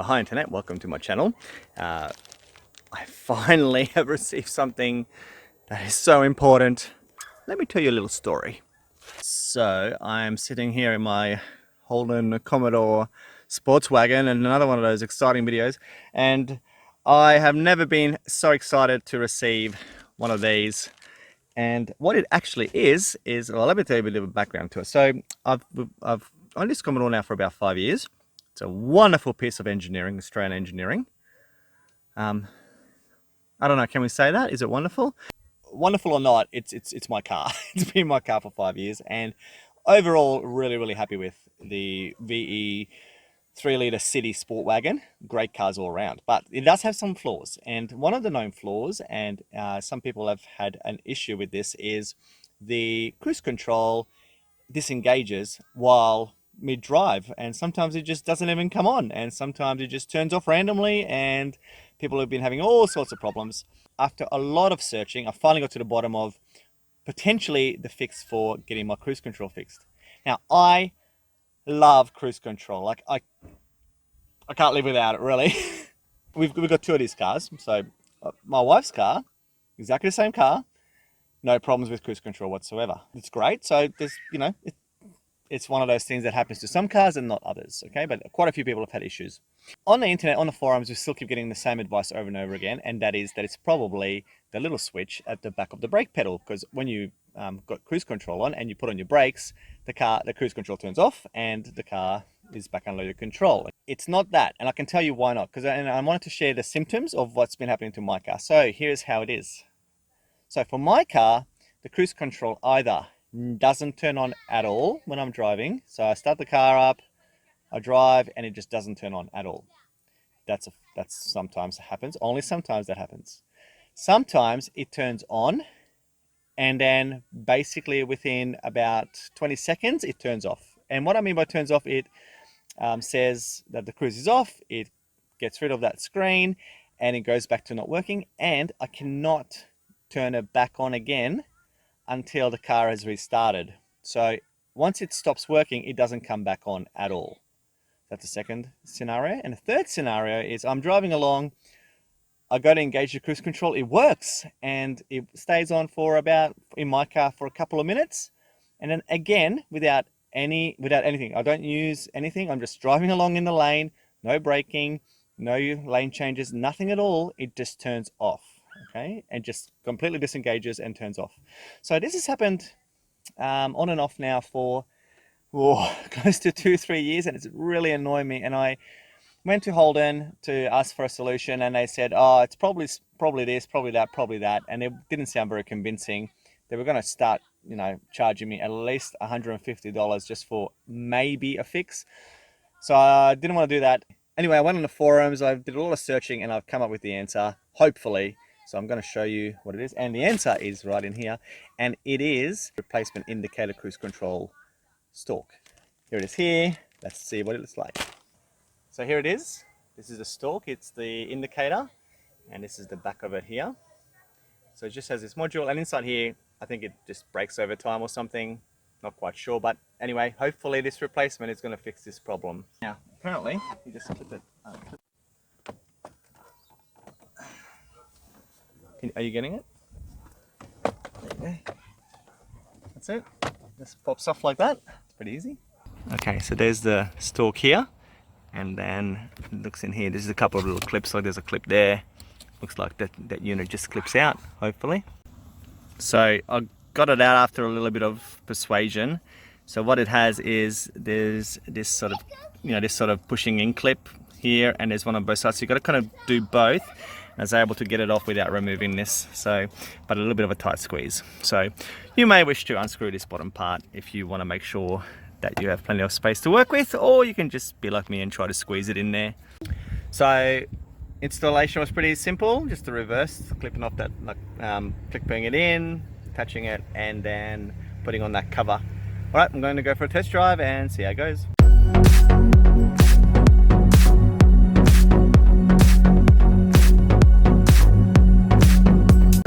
Hi Internet, welcome to my channel. I finally have received something that is so important. Let me tell you a little story. So I'm sitting here in my Holden Commodore Sportswagon, and another one of those exciting videos, and I have never been so excited to receive one of these. And what it actually is well, let me tell you a bit of a background to it. So I've owned this Commodore now for about 5 years. It's a wonderful piece of engineering, Australian engineering. I don't know, can we say that? Is it wonderful? Wonderful or not, it's my car. It's been my car for 5 years, and overall really happy with the VE 3-litre city Sportwagon. Great cars all around, but it does have some flaws, and one of the known flaws, and some people have had an issue with this, is the cruise control disengages while mid-drive, and sometimes it just doesn't even come on, and sometimes it just turns off randomly, and people have been having all sorts of problems. After a lot of searching, I finally got to the bottom of potentially the fix for getting my cruise control fixed. Now, I love cruise control. Like, I can't live without it, really. We've got two of these cars. So my wife's car, exactly the same car, no problems with cruise control whatsoever. It's great. So there's, it's one of those things that happens to some cars and not others, okay? But quite a few people have had issues. On the internet, on the forums, we still keep getting the same advice over and over again, and that is that it's probably the little switch at the back of the brake pedal, because when you got cruise control on and you put on your brakes, the cruise control turns off and the car is back under your control. It's not that, and I can tell you why not, because I wanted to share the symptoms of what's been happening to my car. So here's how it is. So for my car, the cruise control either doesn't turn on at all when I'm driving. So I start the car up, I drive, and it just doesn't turn on at all. That's sometimes happens. Only sometimes that happens. Sometimes it turns on, and then basically within about 20 seconds it turns off. And what I mean by turns off, it says that the cruise is off, it gets rid of that screen, and it goes back to not working, and I cannot turn it back on again until the car has restarted. So once it stops working, it doesn't come back on at all. That's the second scenario. And the third scenario is I'm driving along, I go to engage the cruise control, it works, and it stays on for about, in my car, for a couple of minutes. And then again, without anything, I don't use anything, I'm just driving along in the lane, no braking, no lane changes, nothing at all, it just turns off. Okay, and just completely disengages and turns off. So this has happened on and off now for close to 2-3 years, and it's really annoying me. And I went to Holden to ask for a solution, and they said, oh, it's probably this, probably that, and it didn't sound very convincing. They were going to start, charging me at least $150 just for maybe a fix. So I didn't want to do that. Anyway, I went on the forums, I did a lot of searching, and I've come up with the answer, hopefully. So I'm going to show you what it is, and the answer is right in here, and it is replacement indicator cruise control stalk. Here it is here. Let's see what it looks like. So here it is. This is the stalk. It's the indicator, and this is the back of it here. So it just has this module, and inside here, I think it just breaks over time or something. Not quite sure, but anyway, hopefully this replacement is going to fix this problem. Now, apparently, you just flip it. Are you getting it? There you go. That's it. Just pops off like that. It's pretty easy. Okay, so there's the stalk here, and then it looks in here. There's a couple of little clips. Like there's a clip there. Looks like that unit just clips out, hopefully. So I got it out after a little bit of persuasion. So what it has is there's this sort of pushing in clip here, and there's one on both sides. So you've got to kind of do both. I was able to get it off without removing this, but a little bit of a tight squeeze. So you may wish to unscrew this bottom part if you want to make sure that you have plenty of space to work with, or you can just be like me and try to squeeze it in there. So installation was pretty simple, just the reverse, clipping off that, clipping it in, attaching it, and then putting on that cover. All right, I'm going to go for a test drive and see how it goes.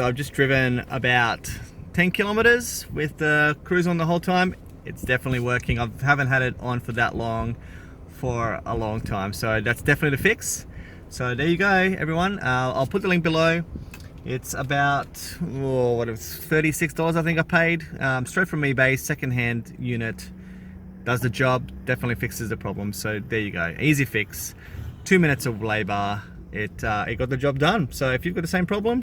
I've just driven about 10 kilometers with the cruise on the whole time. It's definitely working. I haven't had it on for that long. for a long time. So that's definitely the fix. So there you go, everyone. I'll put the link below. It's about what it's $36 I think I paid, straight from eBay, secondhand unit. Does the job, definitely fixes the problem. So there you go, easy fix, 2 minutes of labor. It got the job done. So if you've got the same problem,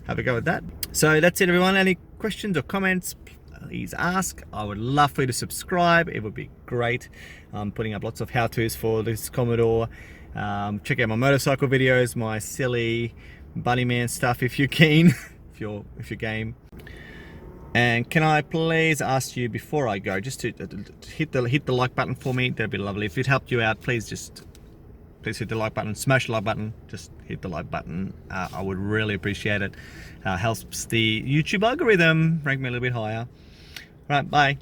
have a go at that. So that's it, everyone. Any questions or comments, please ask. I would love for you to subscribe. It would be great. I'm putting up lots of how-tos for this Commodore. Check out my motorcycle videos, my silly bunny man stuff if you're keen, if you're game. And can I please ask you before I go, just to hit the like button for me? That'd be lovely. If it helped you out, please hit the like button, smash the like button, just hit the like button. I would really appreciate it. Helps the YouTube algorithm rank me a little bit higher. All right, bye.